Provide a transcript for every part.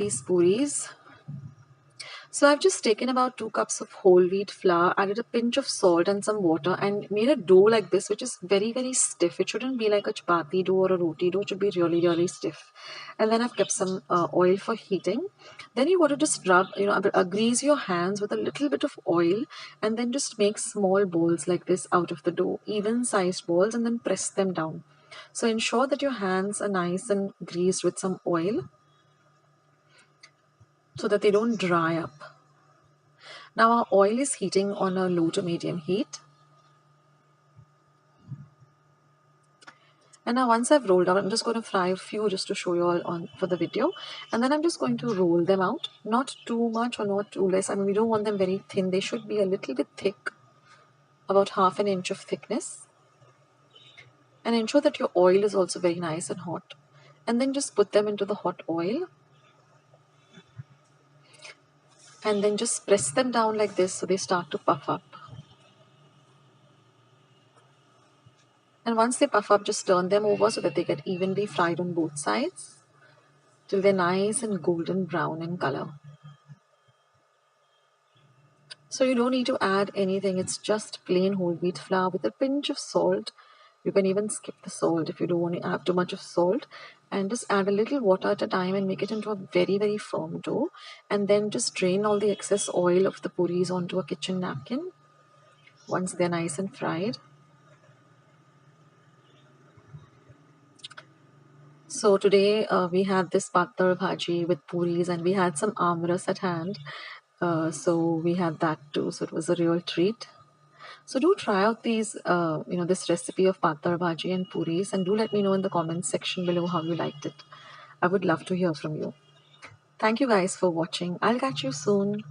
nice puris. So I've just taken about 2 cups of whole wheat flour, added a pinch of salt and some water, and made a dough like this, which is very, very stiff. It shouldn't be like a chapati dough or a roti dough. It should be really, really stiff. And then I've kept some oil for heating. Then you got to just rub, grease your hands with a little bit of oil, and then just make small balls like this out of the dough, even-sized balls, and then press them down. So ensure that your hands are nice and greased with some oil, so that they don't dry up. Now our oil is heating on a low to medium heat. And now once I've rolled out, I'm just going to fry a few just to show you all on for the video. And then I'm just going to roll them out. Not too much or not too less. I mean, we don't want them very thin. They should be a little bit thick, about half an inch of thickness. And ensure that your oil is also very nice and hot. And then just put them into the hot oil. And then just press them down like this so they start to puff up. And once they puff up, just turn them over so that they get evenly fried on both sides till they're nice and golden brown in color. So you don't need to add anything. It's just plain whole wheat flour with a pinch of salt. You can even skip the salt if you don't want to have too much of salt. And just add a little water at a time and make it into a very, very firm dough. And then just drain all the excess oil of the puris onto a kitchen napkin once they're nice and fried. So today we had this bhaji with puris, and we had some amras at hand. So we had that too. So it was a real treat. So do try out these, this recipe of bhaji and puris, and do let me know in the comments section below how you liked it. I would love to hear from you. Thank you guys for watching. I'll catch you soon.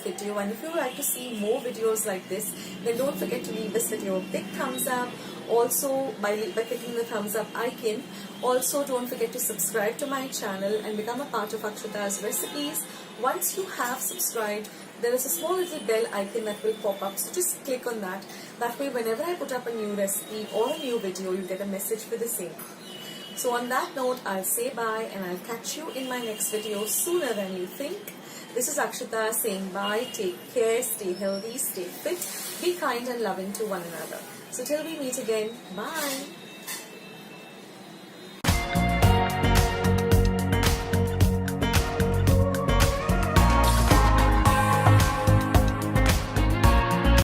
Video, and if you would like to see more videos like this, then don't forget to leave this video a big thumbs up. Also by clicking the thumbs up icon. Also don't forget to subscribe to my channel and become a part of Akshata's recipes. Once you have subscribed, there is a small little bell icon that will pop up, so just click on that. That way whenever I put up a new recipe or a new video, you get a message for the same. So on that note, I'll say bye, and I'll catch you in my next video sooner than you think. This is Akshata saying bye, take care, stay healthy, stay fit, be kind and loving to one another. So till we meet again, bye.